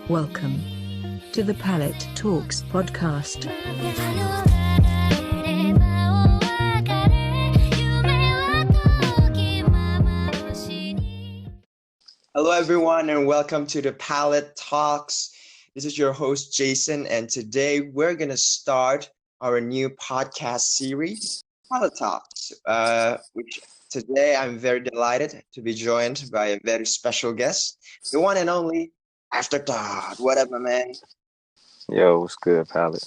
Welcome to the Palette Talks podcast. Hello, everyone, and welcome to the Palette Talks. This is your host, Jason, and today we're going to start our new podcast series, Palette Talks, which today I'm very delighted to be joined by a very special guest, the one and only Afterthought. What up, my man? Yo, what's good, Palette?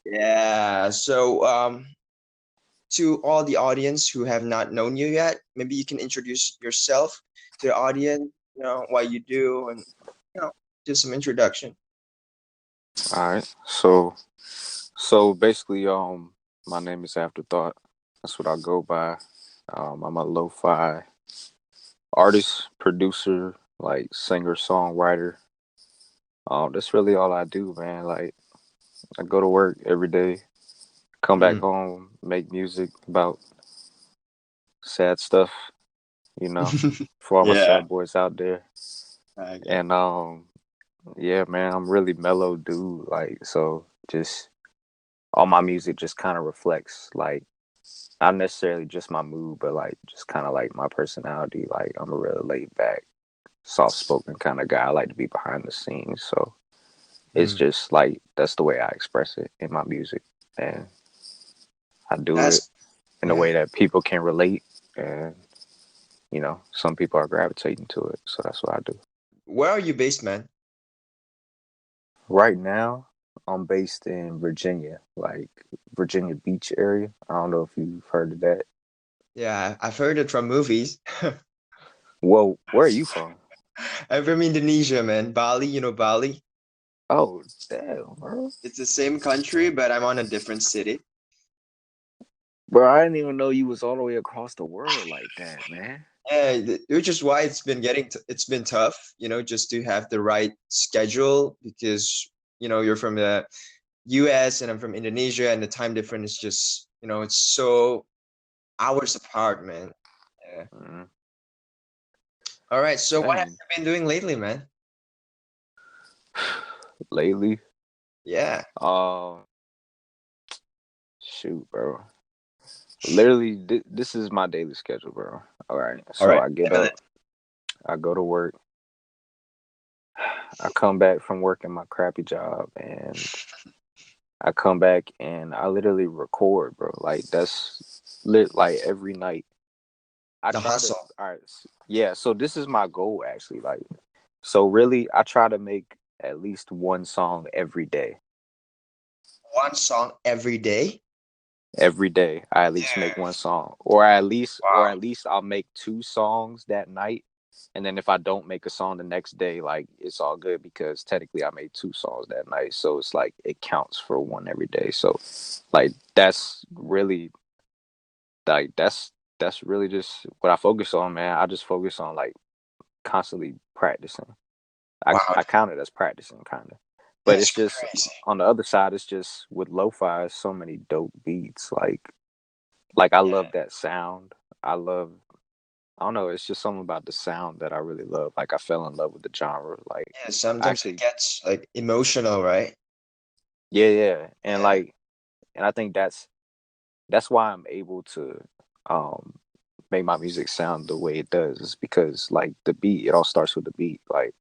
Yeah, so to all the audience who have not known you yet, maybe you can introduce yourself to the audience, what you do, and, do some introduction. All right. So basically, my name is Afterthought. That's what I go by. I'm a lo-fi artist, producer, like singer, songwriter. That's really all I do, man. Like I go to work every day, come back home, make music about sad stuff, for all my Yeah. sad boys out there. Okay. And yeah, man, I'm really mellow dude. Like, so just all my music just kind of reflects, like, not necessarily just my mood, but like just kind of like my personality. Like, I'm a really laid back, soft spoken kind of guy. I like to be behind the scenes. So it's just like that's the way I express it in my music. And I do it in a way that people can relate. And, some people are gravitating to it. So that's what I do. Where are you based, man? Right now, I'm based in Virginia, like Virginia Beach area. I don't know if you've heard of that. Yeah, I've heard it from movies. Well, where are you from? I'm from Indonesia, man. Bali, you know Bali? Oh, damn, bro. It's the same country, but I'm on a different city. Bro, I didn't even know you was all the way across the world like that, man. Yeah, which is why it's been tough, just to have the right schedule because, you're from the US and I'm from Indonesia and the time difference is just, it's so hours apart, man. Yeah. Mm. All right, so what have Dang. you been doing lately, man? Lately? Yeah. Shoot, bro. Literally, this is my daily schedule, bro. All right. So All right. I get up, I go to work, I come back from working my crappy job, and I come back and I literally record, bro. Like that's like every night. The hustle. All right. Yeah. So this is my goal, actually. Like, so really, I try to make at least one song every day. One song every day? Every day, I at least make one song, or at least I'll make two songs that night. And then if I don't make a song the next day, like it's all good because technically I made two songs that night. So it's like it counts for one every day. So like that's really that's really just what I focus on, man. I just focus on like constantly practicing. I count it as practicing kind of. But That's it's just crazy. on the other side, it's just with lo-fi, so many dope beats. Like I love that sound. I don't know, it's just something about the sound that I really love. Like I fell in love with the genre. Like Yeah, sometimes it gets like emotional, right? yeah. And and I think that's why I'm able to make my music sound the way it does, is because like the beat, it all starts with the beat. Like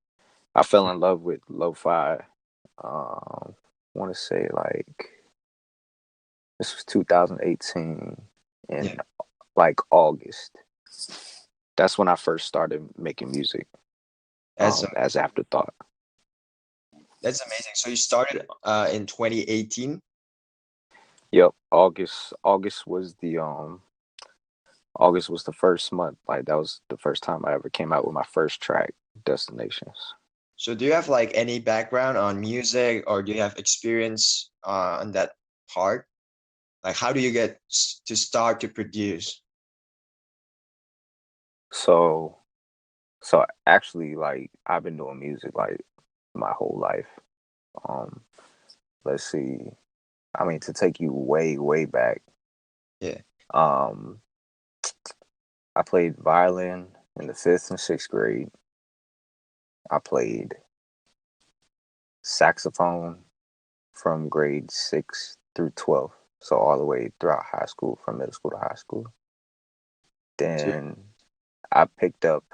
I fell in love with lo-fi. Want to say like this was 2018 in like August. That's when I first started making music as Afterthought. That's amazing. So you started in 2018? Yep, August was the August was the first month. Like that was the first time I ever came out with my first track, Destinations. So do you have like any background on music or do you have experience on that part? Like how do you get to start to produce? So actually, like I've been doing music like my whole life. Let's see. I mean, to take you way back. Yeah. I played violin in the 5th and 6th grade. I played saxophone from grade 6 through 12. So all the way throughout high school, from middle school to high school. Then I picked up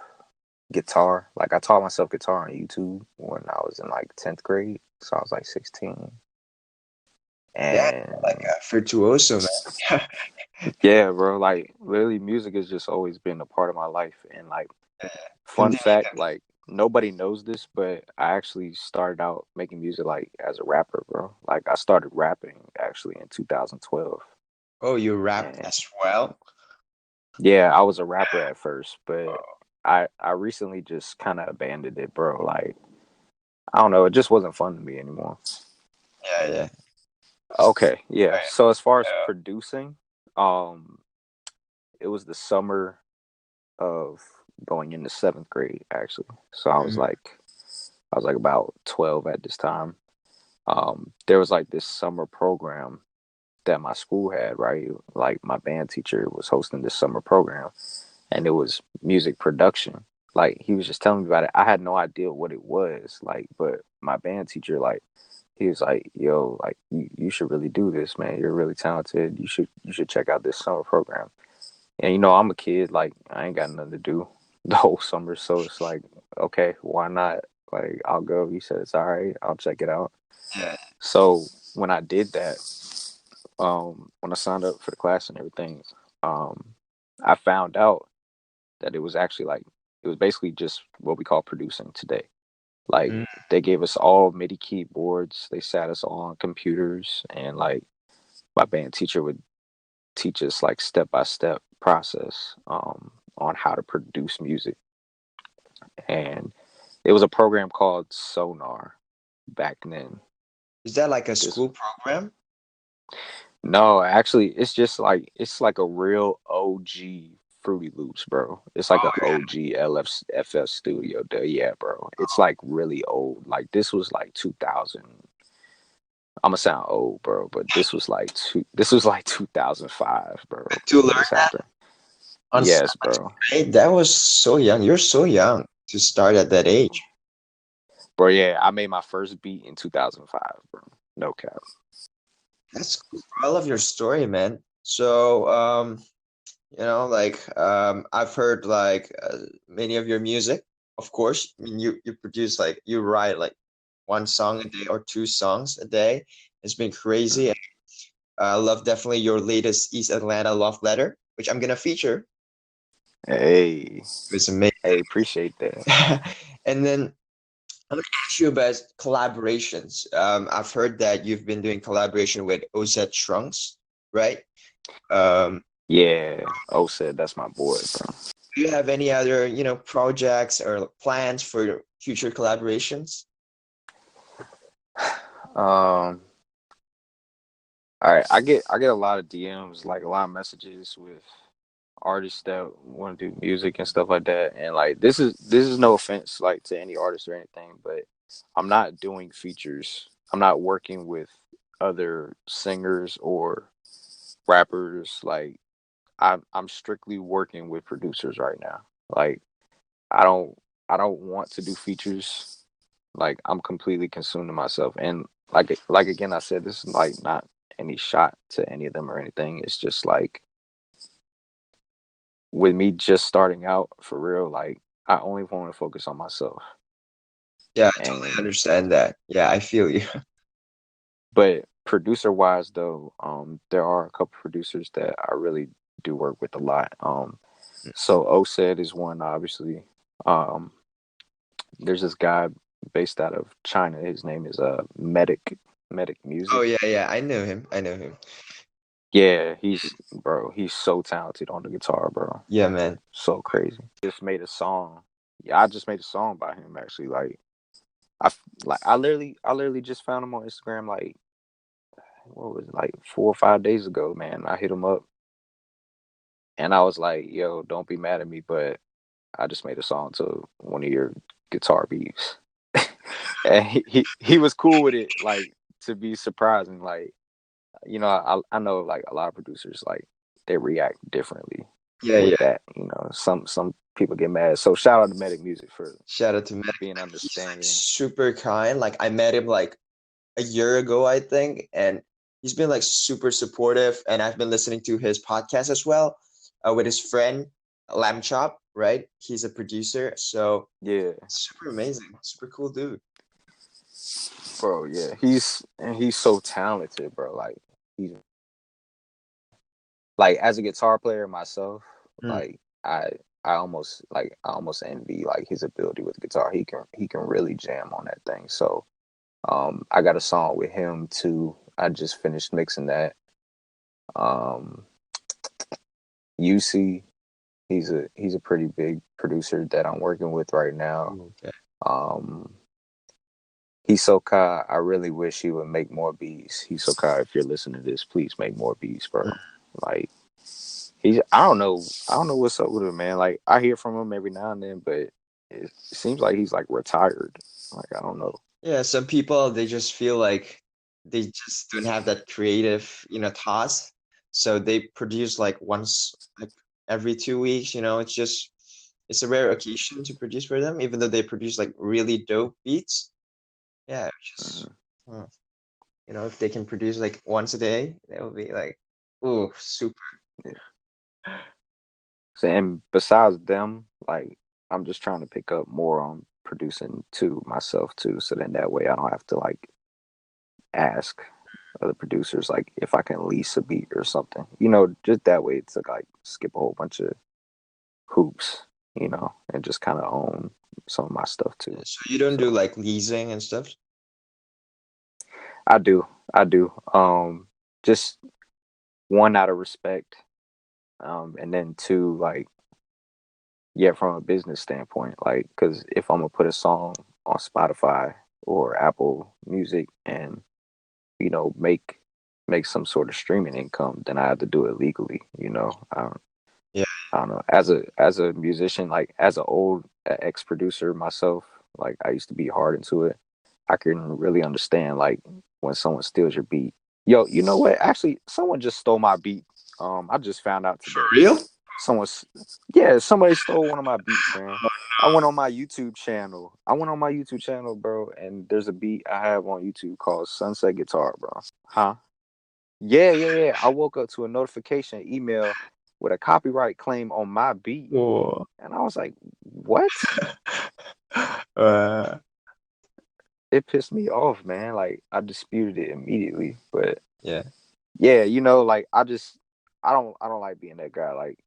guitar. Like I taught myself guitar on YouTube when I was in like 10th grade. So I was like 16. Yeah, And like a virtuoso, man. yeah, bro, like literally music has just always been a part of my life. And like fun Continue. fact, like nobody knows this, but I actually started out making music like as a rapper, bro. Like I started rapping actually in 2012. Oh, you rap And as well? yeah, I was a rapper at first, but I recently just kind of abandoned it, bro. Like I don't know, it just wasn't fun to me anymore. Yeah, yeah. Okay, yeah. Right. So as far as Yeah. producing, um, it was the summer of going into 7th grade, actually. So I was like about 12 at this time. There was like this summer program that my school had, right? Like my band teacher was hosting this summer program, and it was music production. Like he was just telling me about it. I had no idea what it was, like, but my band teacher, like, he was like, "Yo, like, you should really do this, man. You're really talented. You should check out this summer program." And I'm a kid, like, I ain't got nothing to do the whole summer, so it's like, okay, why not? Like, I'll go. He said it's all right. I'll check it out. Yeah. So when I did that, when I signed up for the class and everything, I found out that it was actually like it was basically just what we call producing today. Like Mm. they gave us all MIDI keyboards, they sat us all on computers, and like my band teacher would teach us like step by step process on how to produce music. And it was a program called Sonar back then. Is that like a This school program? No, actually, it's like a real OG Fruity Loops, bro. It's like Oh, a OG LFS Studio. Yeah, bro. It's like really old. Like this was like 2000. I'm gonna sound old, bro, but this was like 2005, bro, to when learn this happened. on Yes, bro. Saturday? That was so young. You're so young to start at that age. Bro, yeah, I made my first beat in 2005, bro. No cap. That's cool. I love your story, man. So, like, I've heard like many of your music. Of course, I mean, you produce like you write like one song a day or two songs a day. It's been crazy. I love definitely your latest East Atlanta love letter, which I'm gonna feature. Hey, It's amazing. hey, appreciate that. And then I'm gonna ask you about collaborations. I've heard that you've been doing collaboration with OZ Trunks, right? Um, Yeah, O said that's my boy, bro. do you have any other, projects or plans for future collaborations? Um, all right, I get a lot of DMs, like a lot of messages with artists that want to do music and stuff like that. And like this is no offense like to any artist or anything, but I'm not doing features. I'm not working with other singers or rappers. Like I'm strictly working with producers right now. Like I don't I don't want to do features. Like I'm completely consumed to myself. And like again I said, this is like not any shot to any of them or anything. It's just like with me just starting out for real, like I only want to focus on myself. Yeah, I totally And understand that. Yeah, I feel you. but producer wise though, there are a couple producers that I really do work with a lot. So OSED is one, obviously. Um, there's this guy based out of China. His name is Medic Oh Music. yeah, yeah, I know him. I know him. Yeah, he's so talented on the guitar, bro. Yeah, man. So crazy. Just made a song. Yeah, I just made a song by him actually. I literally just found him on Instagram like what was it, like 4 or 5 days ago, man. I hit him up and I was like, "Yo, don't be mad at me, but I just made a song to one of your guitar beats," and he was cool with it. Like to be surprising, like I know like a lot of producers like they react differently. Yeah, with yeah. that. Some people get mad. So shout out to Medic Music for Shout out to Matt. being He's like understanding. super kind. Like I met him like a year ago, I think, and he's been like super supportive. And I've been listening to his podcast as well, with his friend Lamb Chop, right? He's a producer, so Yeah, super amazing, super cool dude. bro. Yeah, he's so talented, bro. Like he's like as a guitar player myself, Mm. like I almost envy like his ability with the guitar. He can really jam on that thing. So I got a song with him too. I just finished mixing that. Um UC, he's a pretty big producer that I'm working with right now. Okay. Um hisohkah, I really wish he would make more beats. Hisohkah, if you're listening to this, please make more beats, bro. Like I don't know what's up with him, man. Like I hear from him every now and then, but it seems like he's like retired. Like I don't know. Yeah, some people they just feel like they just don't have that creative, task. So they produce like once like every 2 weeks, it's a rare occasion to produce for them, even though they produce like really dope beats. Yeah, it's just Mhm. uh, if they can produce like once a day, that would be like, ooh, super. So, and besides them, like I'm just trying to pick up more on producing too myself too. So then that way I don't have to like ask other producers like if I can lease a beat or something. Just that way to like skip a whole bunch of hoops, and just kind of own some of my stuff too. So you don't do So like leasing and stuff? I do, I do. Just one out of respect, and then two, like yeah, from a business standpoint, like because if I'm gonna put a song on Spotify or Apple Music and make some sort of streaming income, then I have to do it legally. Yeah. I don't know. As a musician, like as an old ex producer myself, like I used to be hard into it. I can really understand like when someone steals your beat. Yo, you know what? Actually, someone just stole my beat. I just found out For today. real? Someone's Yeah, somebody stole one of my beats, man. I went on my YouTube channel. Bro, and there's a beat I have on YouTube called Sunset Guitar, bro. Huh? Yeah, yeah, yeah. I woke up to a notification email with a copyright claim on my beat. Oh. And I was like, what? uh, It pissed me off, man. Like I disputed it immediately. But yeah. yeah, like I don't like being that guy. Like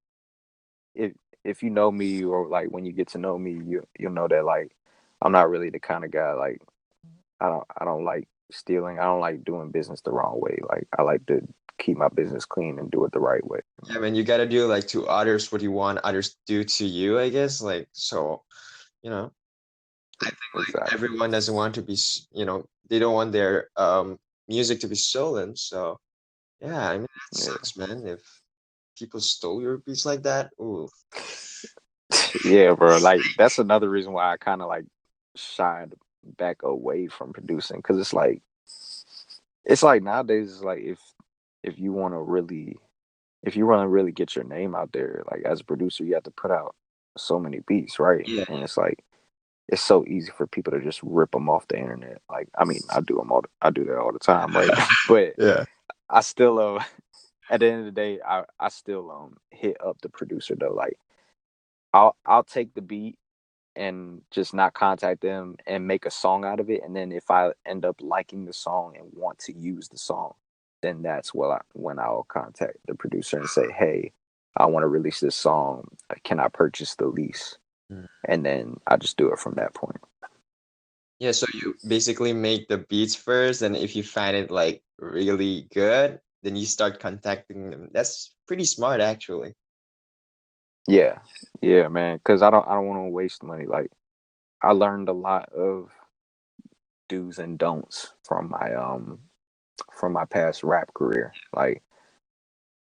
if if you know me or like when you get to know me, you'll know that like I'm not really the kind of guy like I don't like stealing. I don't like doing business the wrong way. Like I like to keep my business clean and do it the right way. Yeah, man, you gotta do like to others what you want others do to you, I guess. Like, so, you know, I think like Exactly. everyone doesn't want to be, they don't want their music to be stolen. So, yeah, I mean, that Yeah. sucks, man. If people stole your beats like that, ooh. Yeah, bro. Like that's another reason why I kind of like shied back away from producing because it's like nowadays it's like if you want to really get your name out there like as a producer you have to put out so many beats, right? Yeah, And it's like it's so easy for people to just rip them off the internet. Like I mean I do that all the time, right? But yeah. I still at the end of the day I still hit up the producer though. Like I'll take the beat and just not contact them and make a song out of it. And then if I end up liking the song and want to use the song, then that's when I'll contact the producer and say, hey, I want to release this song. Can I purchase the lease? Mm. And then I just do it from that point. Yeah, so you basically make the beats first, and if you find it like really good, then you start contacting them. That's pretty smart, actually. Yeah. Yeah, man. Cause I don't want to waste money. Like I learned a lot of do's and don'ts from my past rap career. Like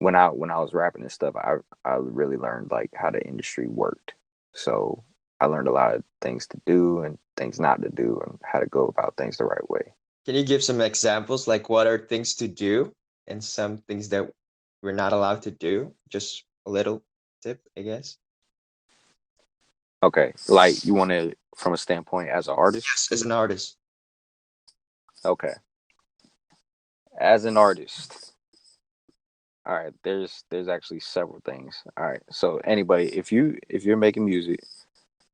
when I was rapping and stuff, I really learned like how the industry worked. So I learned a lot of things to do and things not to do and how to go about things the right way. Can you give some examples, like what are things to do and some things that we're not allowed to do? Just a little tip, I guess. Okay, like you want to from a standpoint as an artist. Yes, as an artist. Okay, as an artist. All right, there's actually several things. All right, so anybody, if you're making music,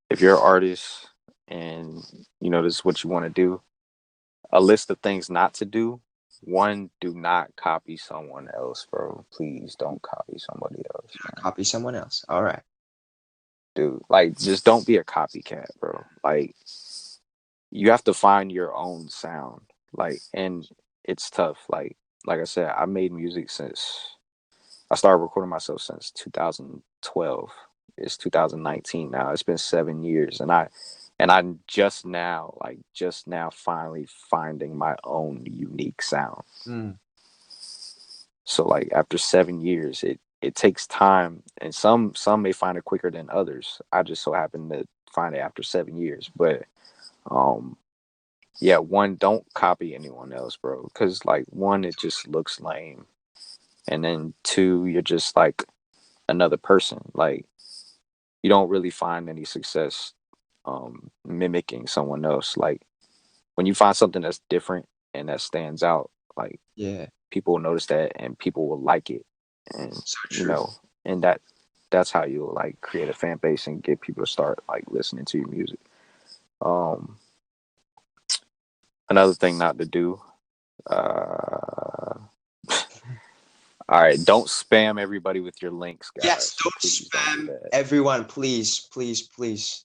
if you're an artist, and this is what you want to do, a list of things not to do. One, do not copy someone else, bro. Please don't copy somebody else, man. Copy someone else. All right. Dude, like, just don't be a copycat, bro. Like, you have to find your own sound. Like, and it's tough. Like I said, I made music since I started recording myself since 2012. It's 2019 now. It's been 7 years, and I'm just now finally finding my own unique sound. Mm. So like after 7 years, it takes time, and some may find it quicker than others. I just so happen to find it after 7 years. But yeah, one, don't copy anyone else, bro, because like one, it just looks lame, and then two, you're just like another person. Like you don't really find any success mimicking someone else. Like when you find something that's different and that stands out, like Yeah. people will notice that and people will like it, and So true. and that's how you'll like create a fan base and get people to start like listening to your music. um Another thing not to do, all right, don't spam everybody with your links, Yes, guys. don't Please don't do spam that. everyone, please, please, please.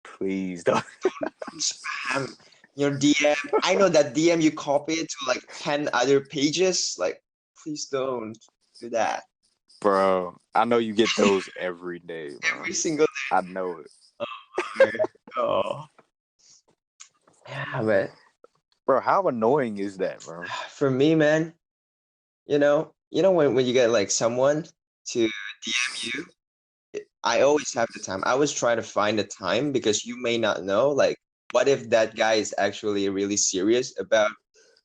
Please don't. Don't spam your DM. I know that DM you copy it to like 10 other pages. Like, please don't do that. Bro, I know you get those every day, bro. Every single I know it. day. Oh. Yeah, but Bro, how annoying is that, bro? for me, man, when you get like someone to DM you, I always have the time. I always try to find the time because you may not know, like, what if that guy is actually really serious about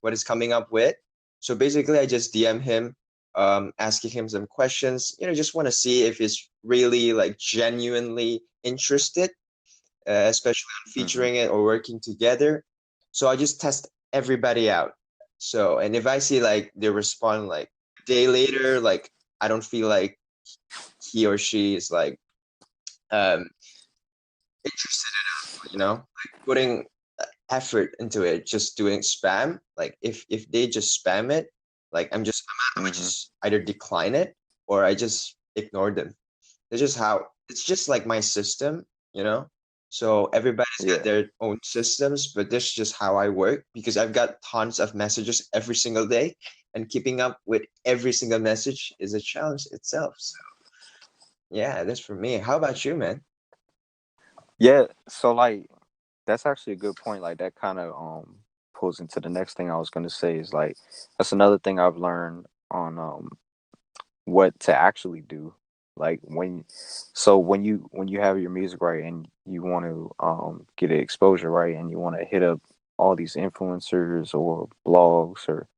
what he's coming up with? So basically, I just DM him, asking him some questions. Just want to see if he's really like genuinely interested, especially on Mm-hmm. featuring it or working together. So I just test everybody out. So, and if I see like they respond like a day later, like I don't feel like he or she is like um interested enough, like putting effort into it, just doing spam. Like if they just spam it, like I would Mm-hmm. just either decline it or I just ignore them. It's just like my system, you know. So everybody's got Yeah. their own systems, but this is just how I work because I've got tons of messages every single day, and keeping up with every single message is a challenge itself. So yeah, that's for me. How about you, man? Yeah. So like that's actually a good point. Like that kind of pulls into the next thing I was gonna say is like that's another thing I've learned on what to actually do. Like when you have your music right and you want to get it exposure right and you want to hit up all these influencers or blogs or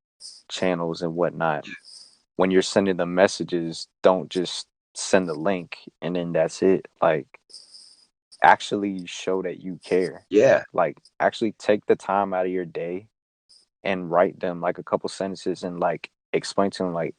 channels and whatnot, when you're sending the messages, don't just send the link and then that's it. Like actually show that you care. Yeah, Like actually take the time out of your day and write them like a couple sentences and like explain to them like,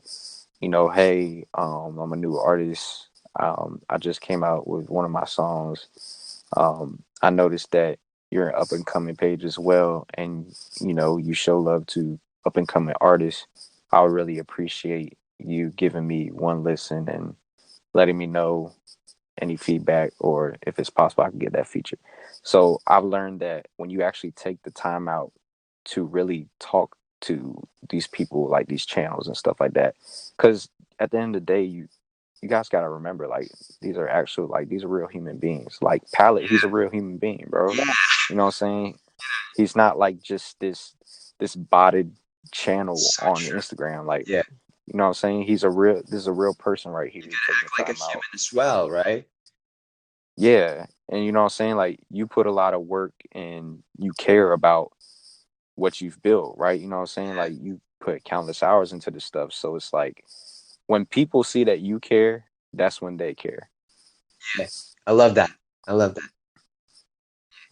hey, I'm a new artist. I just came out with one of my songs. I noticed that you're an up and coming page as well, and you show love to up and coming artists. I would really appreciate you giving me one listen and letting me know any feedback or if it's possible I can get that featured. So I've learned that when you actually take the time out to really talk to these people, like these channels and stuff like that, because at the end of the day, you guys got to remember, like these are real human beings. Like Palette, he's a real human being, bro. yeah, You know what I'm saying? He's not like just this botted channel so on true. Instagram. Like, Yeah, you know what I'm saying? This is a real person right here. you He's gotta taking act like the a time human out. as well, right? Yeah. And you know what I'm saying? Like you put a lot of work and you care about what you've built, right? You know what I'm saying? Like you put countless hours into this stuff. So it's like when people see that you care, that's when they care. Yeah. I love that. I love that.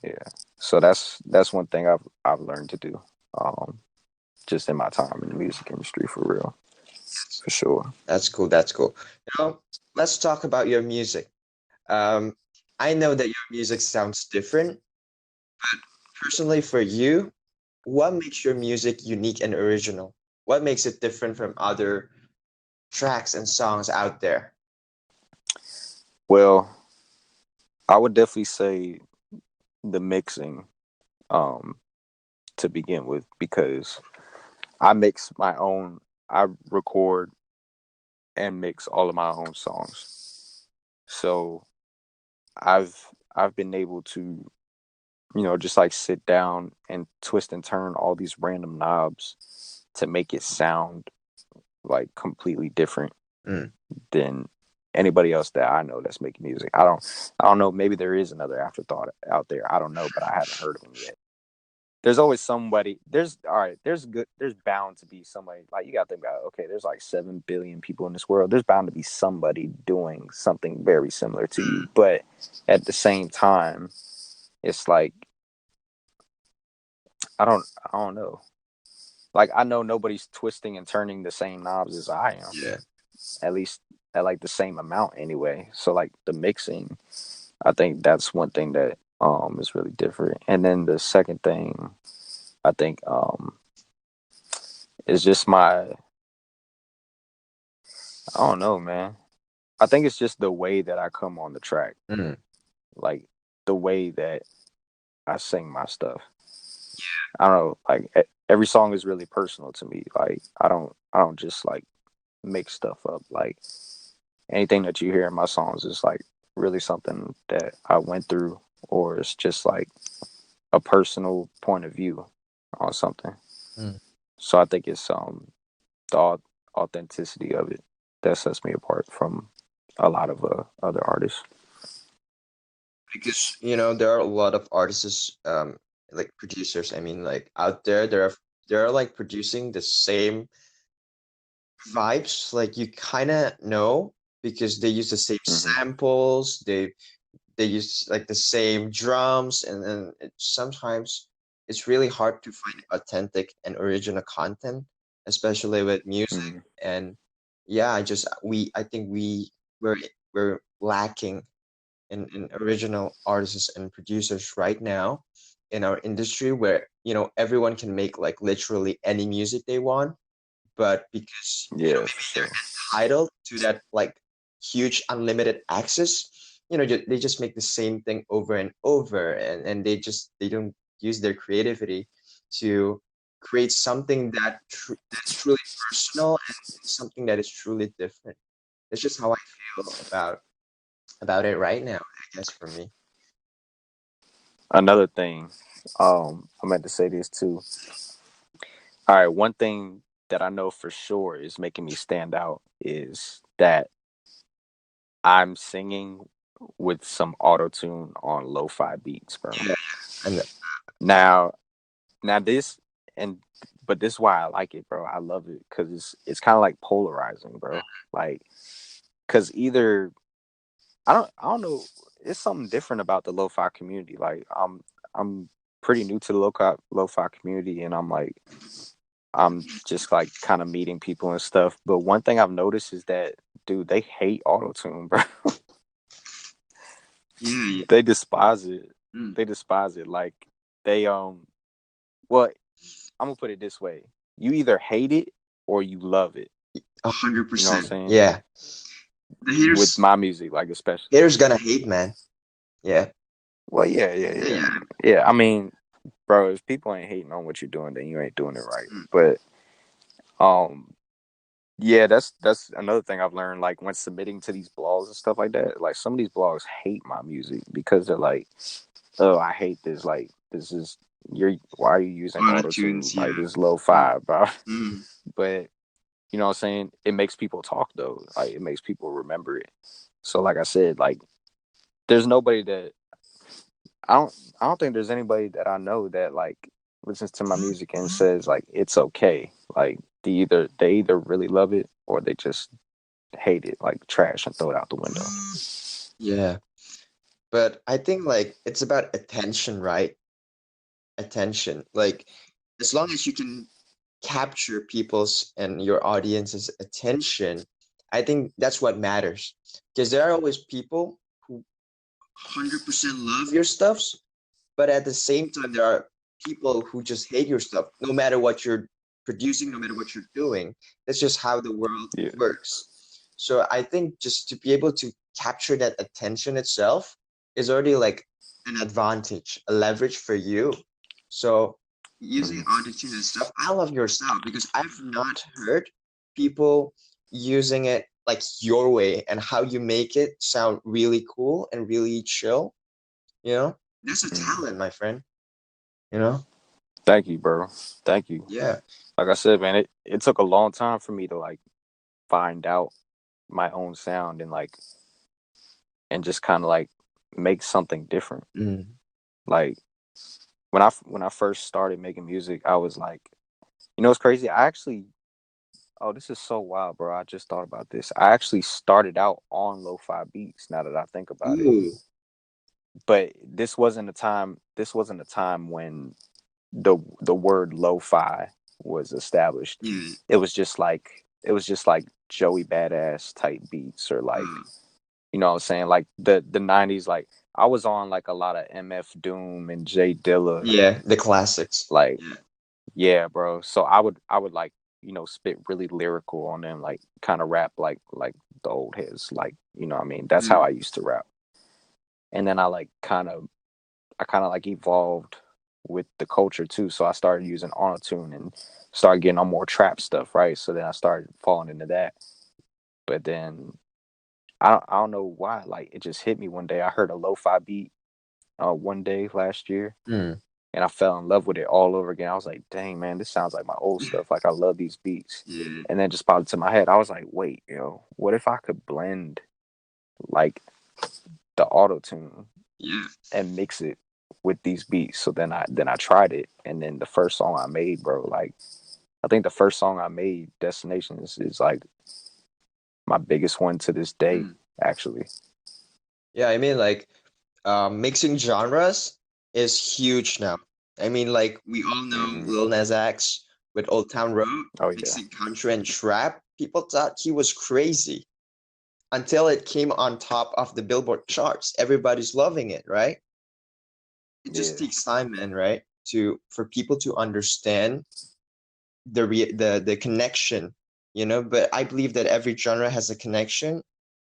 Yeah. So that's one thing I've learned to do. Just in my time in the music industry, for real, for sure. That's cool. That's cool. Let's talk about your music. Um, I know that your music sounds different. Personally, for you, what makes your music unique and original? What makes it different from other tracks and songs out there? Well, I would definitely say the mixing, um, to begin with, because I mix my own. I record and mix all of my own songs. So I've I've been able to, just like sit down and twist and turn all these random knobs to make it sound like completely different Mm. than anybody else that I know that's making music. I don't know, maybe there is another Afterthought out there. I don't know, but I haven't heard of him yet. There's always somebody. There's bound to be somebody. Like, you got to think about, okay, there's like 7 billion people in this world. There's bound to be somebody doing something very similar to you. But at the same time, it's like, I don't know. Like, I know nobody's twisting and turning the same knobs as I am. Yeah. At least at like the same amount anyway. So like the mixing, I think that's one thing that is really different. And then the second thing, I think is just I don't know, man. I think it's just the way that I come on the track. Mm. Like the way that I sing my stuff. I don't know, like every song is really personal to me. Like I don't just like make stuff up. Like anything that you hear in my songs is like really something that I went through, or it's just like a personal point of view on something. Mm. So I think it's the authenticity of it that sets me apart from a lot of other artists. Because there are a lot of artists, like producers. I mean, like out there, they're like producing the same vibes. Like you kind of know because they use the same Mm-hmm. samples. They use like the same drums, and then sometimes it's really hard to find authentic and original content, especially with music. Mm-hmm. And yeah, I think we're lacking in original artists and producers right now in our industry, where everyone can make like literally any music they want, but because Yeah, for maybe they're sure. entitled to that like huge unlimited access, they just make the same thing over and over, and they don't use their creativity to create something that's truly personal and something that is truly different. That's just how I feel about it right now, I guess, for me. Another thing, I meant to say this too. All right, one thing that I know for sure is making me stand out is that I'm singing with some auto tune on lo-fi beats, bro. Yeah, and Now, now this and but this is why I like it, bro. I love it because it's kind of like polarizing, bro. Like, because either I don't know, it's something different about the lo-fi community. Like, I'm pretty new to the lo-fi community, and I'm just like kind of meeting people and stuff. But one thing I've noticed is that, dude, they hate auto tune, bro. yeah, They despise it. mm, They despise it. Like, they well, I'm gonna put it this way: you either hate it or you love it. hundred You know what I'm percent. saying? Yeah, the With my music, like, especially. haters gonna hate, man. Yeah, Well, yeah. I mean, bro, if people ain't hating on what you're doing, then you ain't doing it right. mm, But um, yeah, that's another thing I've learned. Like, when submitting to these blogs and stuff like that, like some of these blogs hate my music because they're like, "Oh, I hate this. Like, this is why are you using auto auto tune? tunes. Yeah, Like, this is lo-fi, bro." mm, But you know what I'm saying? It makes people talk though. Like, it makes people remember it. So, like I said, like, there's nobody that I don't I don't think there's anybody that I know that like listens to my music and says like it's okay. Like, they either really love it or they just hate it, like trash, and throw it out the window. Yeah, but I think like it's about attention, right? Attention. Like as long as you can capture people's and your audience's attention, I think that's what matters. Because there are always people who 100% love your stuffs, but at the same time, there are people who just hate your stuff, no matter what you're producing, no matter what you're doing. That's just how the world Yeah. works. So I think just to be able to capture that attention itself is already like an advantage, a leverage for you. So using Mhm. autotune and stuff, I love your style because I've not heard people using it like your way and how you make it sound really cool and really chill. You know, that's a Mhm. talent, my friend. You know? Thank you, bro. Thank you. Yeah. Like I said, man, it took a long time for me to like find out my own sound and just kind of like make something different. Mm. Like when I first started making music, I was like, you know, it's crazy. I actually, oh, this is so wild, bro. I just thought about this. I actually started out on lo-fi beats. Now that I think about it, Ooh. but this wasn't a time. This wasn't a time when the word lo-fi was established. Yeah. It was just like Joey Badass type beats or like, Uh, you know what I'm saying? Like the 90s, like I was on like a lot of MF Doom and J Dilla. yeah, the classics. Like, Yeah. yeah, bro. So I would like, you know, spit really lyrical on them, like kind of rap like the old heads. Like, you know what I mean? That's how Mm. I used to rap. And then I kind of like evolved with the culture too. So I started using autotune and started getting on more trap stuff, right? So then I started falling into that. But then I don't know why, like it just hit me one day. I heard a lo-fi beat one day last year, Mm. and I fell in love with it all over again. I was like, dang man, this sounds like my old stuff. Like I love these beats. Yeah. And then just popped into my head. I was like, wait, what if I could blend like the auto tune Yeah. and mix it with these beats? So then I tried it, and then the first song I made, bro, like I think the first song I made, Destinations, is like my biggest one to this day, Mm. actually. Yeah, I mean like mixing genres is huge now. I mean like we all know Hmm. Lil Nas X with Old Town Road, Oh yeah, mixing country and trap. People thought he was crazy until it came on top of the Billboard charts. Everybody's loving it, right? It just yeah, takes time, man, right? To for people to understand the connection, you know. But I believe that every genre has a connection,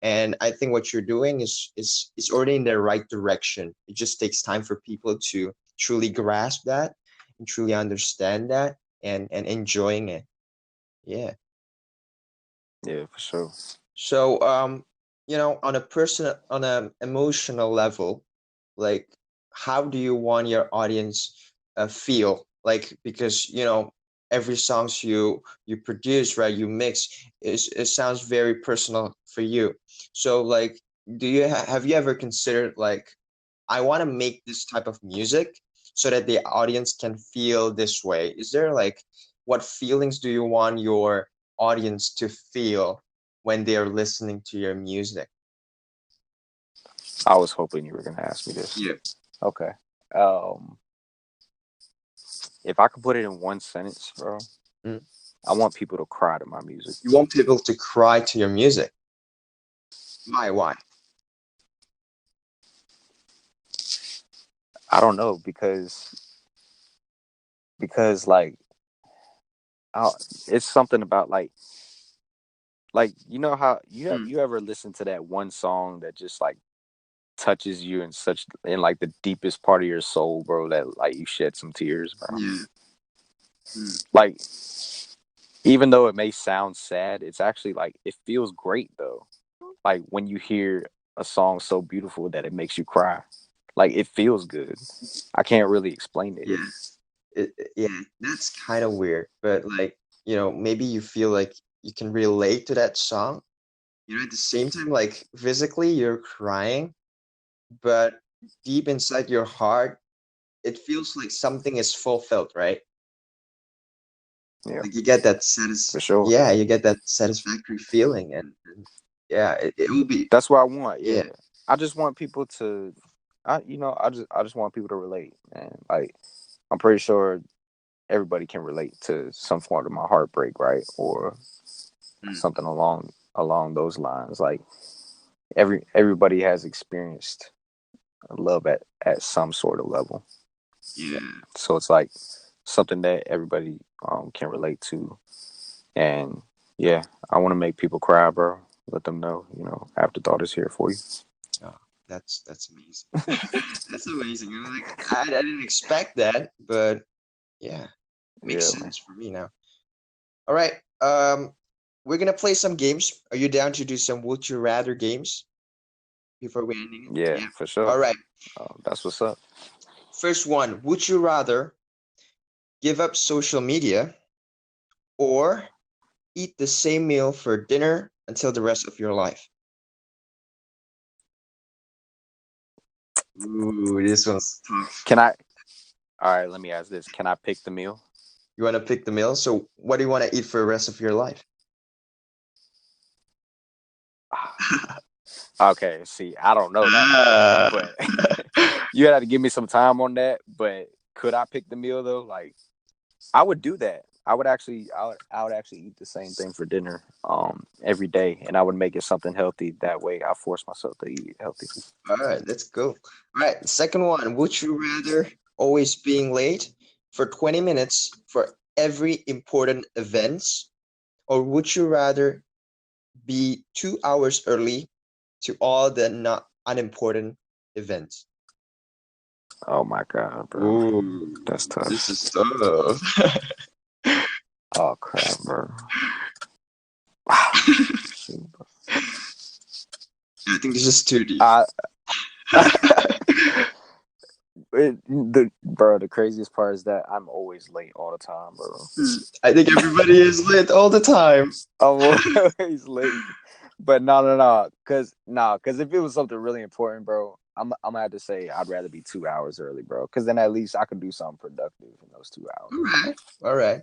and I think what you're doing is already in the right direction. It just takes time for people to truly grasp that and truly understand that and enjoying it. Yeah. yeah, for sure. So you know, on a personal, on a emotional level, like how do you want your audience feel? Like because you know every songs you produce, right? You mix is it sounds very personal for you. So like, do you have you ever considered like I want to make this type of music so that the audience can feel this way? Is there like what feelings do you want your audience to feel when they're listening to your music? I was hoping you were gonna ask me this. Yeah. Okay. Um, if I could put it in one sentence, bro, Mm. I want people to cry to my music. You want people to cry to your music. Why? Why? I don't know because like I, it's something about like you know how Mm. you ever listen to that one song that just like touches you in like the deepest part of your soul, bro, that like you shed some tears, bro. Yeah. Mm. Like even though it may sound sad, it's actually like it feels great though. Like when you hear a song so beautiful that it makes you cry. Like it feels good. I can't really explain it. Yeah. Yeah, that's kind of weird, but like, you know, maybe you feel like you can relate to that song. You know, at the same time, like physically you're crying, but deep inside your heart, it feels like something is fulfilled, right? Yeah, Like you get that for sure. yeah, you get that satisfactory feeling, and yeah, it will be That's what I want. yeah. Yeah, I just want people to, I just want people to relate, man. Like I'm pretty sure everybody can relate to some form of my heartbreak, right, or Mm, something along those lines. Like everybody has experienced love at some sort of level, yeah. so it's like something that everybody can relate to. And yeah, I want to make people cry, bro. Let them know, Afterthought is here for you. Oh, that's amazing. That's amazing. I didn't expect that, but yeah, makes Yeah, man. sense for me now. All right. We're gonna play some games. Are you down to do some Would You Rather games before we ending it? Yeah, Yeah. for sure. All right. That's what's up. First one. Would you rather give up social media or eat the same meal for dinner until the rest of your life? Ooh, this one's tough. Can I? All right, let me ask this. Can I pick the meal? You want to pick the meal? So, what do you want to eat for the rest of your life? Okay, see, I don't know that, Ah. but you had to give me some time on that. But could I pick the meal though? Like, I would do that. I would actually eat the same thing for dinner, every day, and I would make it something healthy. That way, I force myself to eat healthy. All right, let's go. All right, second one. Would you rather always being late for 20 minutes for every important events, or would you rather be 2 hours early to all the not unimportant events? Oh my god, bro, Ooh, that's this tough. is tough. Oh crap, bro. Shoot, bro. I think this is too deep. The craziest part is that I'm always late all the time, bro. I think everybody is late all the time. I'm always late. But no, cause if it was something really important, bro, I'm gonna have to say I'd rather be 2 hours early, bro. Cause then at least I could do something productive in those 2 hours. All right, all right,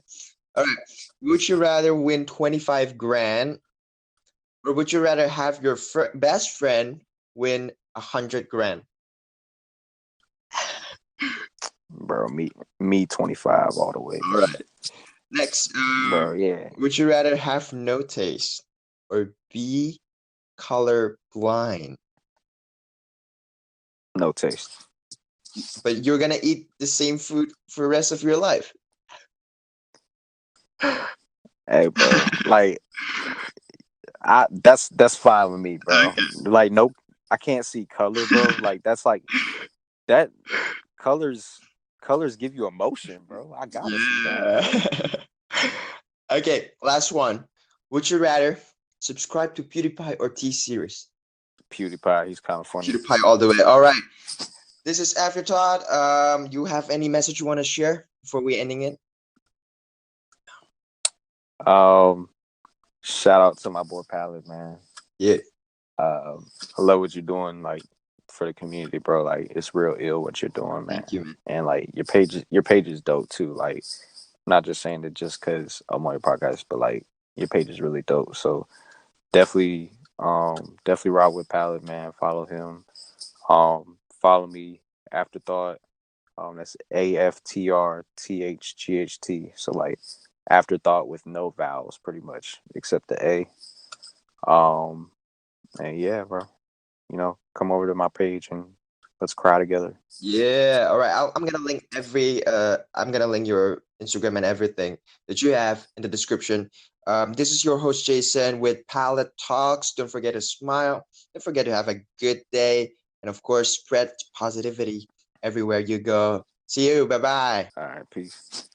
all right. Would you rather win 25 grand, or would you rather have your best friend win 100 grand? Bro, me 25 all the way, All bro. right. Next, Bro, yeah, would you rather have no taste or be color blind? no taste. But you're gonna eat the same food for the rest of your life. Hey, bro, like that's fine with me, bro. Okay. Like, nope, I can't see color, bro. Like that's like that colors give you emotion, bro. I gotta see that. Yeah. Okay, last one. Would you rather subscribe to PewDiePie or T-Series? PewDiePie, he's kind of funny. PewDiePie all the way. All right. This is Afterthought. You have any message you want to share before we ending it? Shout out to my boy Palette, man. Yeah. I love what you're doing, like for the community, bro. Like it's real ill what you're doing, man. Thank you, man. And like your page is dope too. Like I'm not just saying it just because I'm on your podcast, but like your page is really dope. So definitely, definitely rock with Palette, man. Follow him. Follow me, Afterthought. That's AFTRTHGHT. So like Afterthought with no vowels, pretty much, except the A. Um, and yeah, bro, come over to my page and let's cry together. Yeah. All right. I'm gonna link I'm gonna link your Instagram and everything that you have in the description. This is your host Jason with Palette Talks. Don't forget to smile. Don't forget to have a good day, and of course, spread positivity everywhere you go. See you. Bye bye. All right, peace.